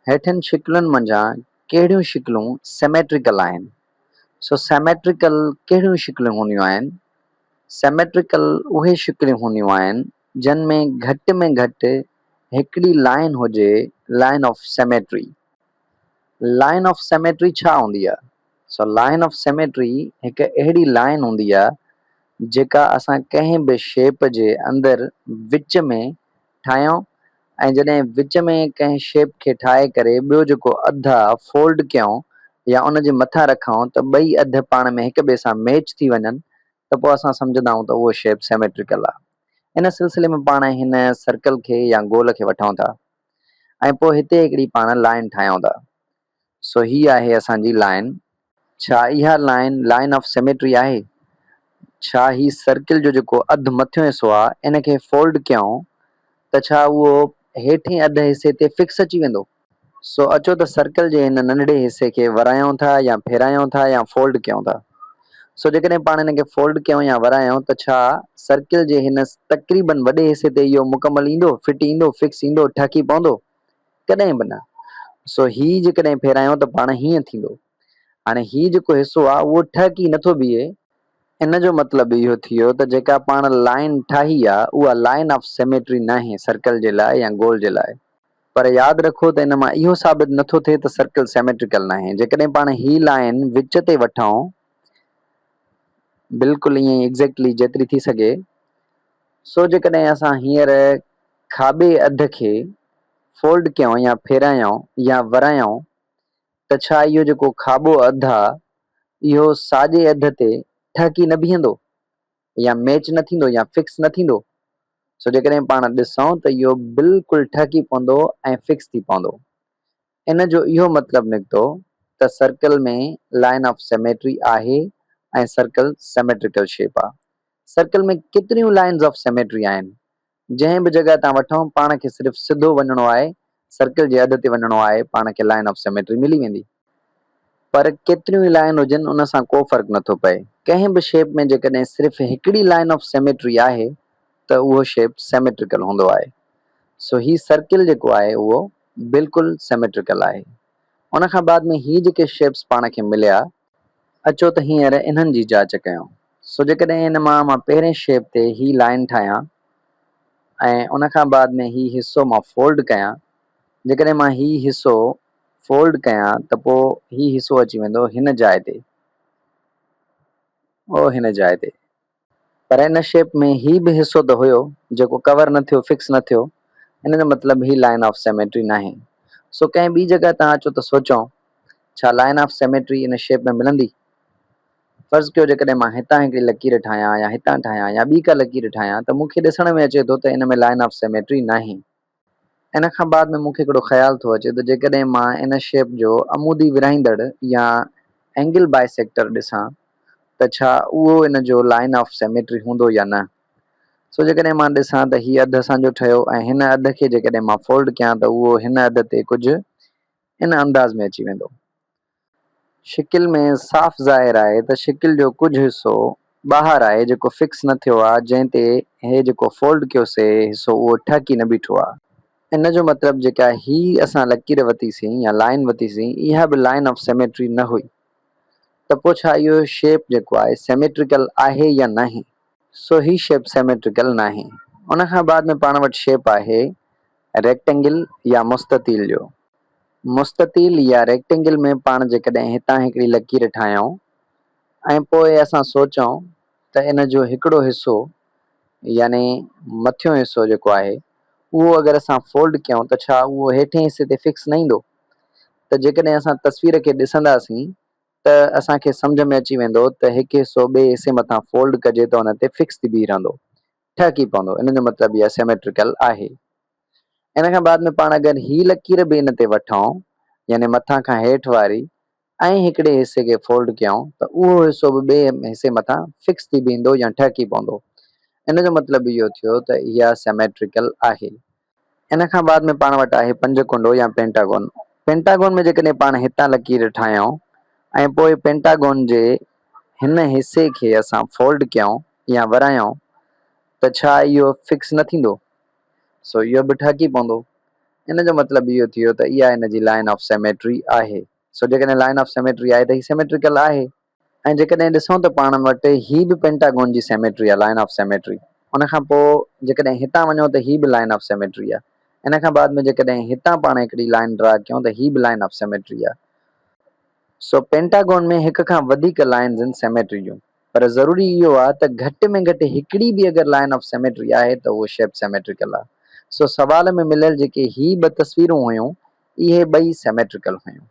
हेठिन शिकिलुनि मंझां कहिड़ियूं शिकिलूं सिमेट्रिकल आहिनि? सो सिमेट्रिकल कहिड़ियूं शिकिलूं हूंदियूं आहिनि? सिमेट्रिकल उहे शिकिलियूं हूंदियूं आहिनि जिन में घटि हिकिड़ी लाइन हुजे, line of symmetry. Line of symmetry छा हूंदी आहे? सो लाइन ऑफ सिमेट्री हिकु अहिड़ी लाइन हूंदी आहे जेका असां कंहिं बि शेप जे अंदरि विच में ठाहियूं ऐं जॾहिं विच में कंहिं शेप खे ठाहे करे ॿियो जेको अधु आहे फोल्ड कयूं या उन जे मथां रखूं त ॿई अधु पाण में हिक ॿिए सां मैच थी वञनि त पोइ असां सम्झंदा आहियूं त उहो शेप सिमेट्रिकल आहे। इन सिलसिले में पाण हिन सर्कल खे या गोल खे वठूं था ऐं पोइ हिते हिकिड़ी पाण लाइन ठाहियूं था। सो ही आहे असांजी लाइन। छा इहा लाइन लाइन ऑफ सिमेट्री आहे? छा ही सर्किल जो जेको अधु मथियों हिसो आहे इन खे फोल्ड कयूं त छा उहो हेठि अधु हिसे ते फिक्स अची वेंदो? सो अचो त सर्कल जे हिन नंढड़े हिसे खे वरायूं था या फेरायूं था या फोल्ड कयूं था। सो जेकॾहिं पाण हिन खे फोल्ड कयूं या वरायूं त छा सर्किल जे हिन तक़रीबन वॾे हिसे ते इहो मुकमल ईंदो, फिट ईंदो, फिक्स ईंदो, ठकी पवंदो? कॾहिं बि न। सो ही जेकॾहिं फेरायूं त पाण हीअं थींदो। हाणे ही जेको हिसो आहे उहो ठकी नथो बीहे। इन जो मतिलबु इहो थियो त जेका पाण लाइन ठाही आहे उहा लाइन ऑफ सिमेट्री न आहे सर्कल जे लाइ या गोल जे लाइ। पर यादि रखो त इन मां इहो साबित नथो थिए त सर्कल सिमेट्रिकल न आहे। जेकॾहिं पाण ही लाइन विच ते वठूं बिल्कुलु ईअं एग्ज़ैक्टली जेतिरी थी सघे, सो जेकॾहिं असां हींअर खाॿे अधु खे फोल्ड कयूं या फेरायूं या वरायूं त छा इहो जेको खाॿो अधु आहे इहो साॼे अधु ते ठकी न बीहंदो या मैच न थींदो या फिक्स न थींदो? सो जेकॾहिं पाण ॾिसूं त इहो बिल्कुलु ठकी पवंदो ऐं फिक्स थी पवंदो। इन जो इहो मतिलबु निकितो त सर्कल में लाइन ऑफ सिमेट्री आहे ऐं सर्कल सिमेट्रिकल शेप आहे। सर्कल में केतिरियूं लाइन्स ऑफ सिमेट्री आहिनि? जंहिं बि जॻह तां वठूं पाण खे सिर्फ़ु सिधो वञिणो आहे, सर्कल जे अधु ते वञिणो आहे, पाण खे लाइन ऑफ सिमेट्री मिली वेंदी। पर केतिरियूं लाइन हुजनि उन सां को फ़र्क़ु नथो पए। कंहिं बि शेप में जेकॾहिं सिर्फ़ु हिकिड़ी लाइन ऑफ सिमेट्री आहे त उहो शेप सिमेट्रिकल हूंदो आहे। सो ही सर्किल जेको आहे उहो बिल्कुलु सिमेट्रिकल आहे। उन खां बाद में ही जेके शेप्स पाण खे मिलिया, अचो त हींअर इन्हनि जी जांच कयूं। सो जेकॾहिं इन मां पहिरें शेप ते ही लाइन ठाहियां ऐं उन खां बाद में ही हिसो मां फोल्ड कयां, जेकॾहिं मां ही हिसो फोल्ड कयां त पोइ ही हिसो अची वेंदो हिन जाइ ते, ओ हिन जाइ ते। पर इन शेप में ही बि हिसो त हुयो जेको कवर न थियो, फिक्स न थियो। इन जो मतिलबु ही लाइन ऑफ सिमेट्री न आहे। सो कंहिं ॿी जॻह तां अचो त सोचूं छा line of symmetry in shape में मिलंदी? फर्ज़ कयो जेकॾहिं मां हितां हिकिड़ी लकीर ठाहियां या हितां ठाहियां या ॿी का लकीर ठाहियां त मूंखे ॾिसण में अचे थो त इन में लाइन ऑफ सिमेट्री न आहे। इन खां बाद में मूंखे हिकिड़ो ख़्यालु थो अचे त जेकॾहिं मां इन शेप जो अमूदी विराईंदड़ या एंगल बाइसेक्टर ॾिसां त छा उहो इन जो लाइन ऑफ सिमेट्री हूंदो या न? सो जेकॾहिं मां ॾिसां त हीअ अधु असांजो ठहियो ऐं हिन अधु खे जेकॾहिं मां फोल्ड कयां त उहो हिन अधु ते कुझु इन अंदाज़ में अची वेंदो। शिकिल में साफ़ ज़ाहिर आहे त शिकिल जो कुझु हिसो ॿाहिरि आहे जेको फिक्स न थियो आहे, जंहिं ते हे जेको फोल्ड कयोसीं हिसो उहो ठकी न बीठो आहे। इन जो मतिलबु जेका ही असां लकीर वरितीसीं या लाइन वरितीसीं इहा बि लाइन ऑफ सिमेट्री न हुई। त पोइ छा इहो शेप जेको आहे सिमेट्रिकल आहे या न आहे? सो ही शेप सिमेट्रिकल न आहे। उन खां बाद में पाण वटि शेप आहे रेक्टेंगल या मुस्ततील जो। मुस्ततील या रेक्टेंगल में पाण जेकॾहिं हितां हिकिड़ी लकीर ठाहियूं ऐं पोइ असां सोचूं त इन जो हिकिड़ो हिसो यानी मथियों हिसो जेको आहे उहो अगरि असां फोल्ड कयूं त छा उहो हेठिएं हिसे ते फिक्स न ईंदो? त जेकॾहिं असां तस्वीर खे ॾिसंदासीं त असांखे सम्झ में अची वेंदो त हिकु हिसो ॿिए हिसे मथां फोल्ड कजे त हुन ते फिक्स थी बीह रहंदो, ठहकी पवंदो। इन जो मतिलबु इहा सिमेट्रिकल आहे। इन खां बाद में पाण अगरि ही लकीर बि इन ते वठूं यानी मथां खां हेठि वारी ऐं हिकिड़े हिसे खे फोल्ड कयूं त उहो हिसो बि ॿिए हिसे मथां फिक्स थी बीहंदो या ठहकी पवंदो। इन जो मतिलबु इहो थियो त इहा सिमेट्रिकल आहे। इन खां बाद में पाण वटि आहे पंजकुंडो या पेंटागोन। पेंटागोन में जेकॾहिं पाण हितां लकीर ठाहियूं ऐं पोइ पेंटागोन जे हिन हिसे खे असां फोल्ड कयूं या वरायूं त छा इहो फिक्स न थींदो? सो इहो बि ठहकी पवंदो। इन जो मतिलबु इहो थियो त इहा इन जी लाइन ऑफ सिमेट्री आहे। सो जेकॾहिं लाइन ऑफ सिमेट्री आहे त ही सिमेट्रिकल आहे। ऐं जेकॾहिं ॾिसूं त पाण वटि ही बि पेंटागोन जी सिमेट्री आहे, लाइन ऑफ सिमेट्री। उन खां पोइ जेकॾहिं हितां वञो त ही बि लाइन ऑफ सिमेट्री आहे। इन खां बाद में जेकॾहिं हितां पाण हिकिड़ी लाइन ड्रा कयूं त ही बि लाइन ऑफ सिमेट्री आहे। सो पेंटागोन में हिक खां वधीक लाइन्स आहिनि सिमेट्री जूं, पर ज़रूरी इहो आहे त घटि में घटि हिकिड़ी बि अगरि लाइन ऑफ सिमेट्री आहे त उहो शेप सिमेट्रिकल आहे। सो सवाल में मिलियल जेके ही ॿ तस्वीरूं हुयूं इहे ॿई सिमेट्रिकल हुयूं।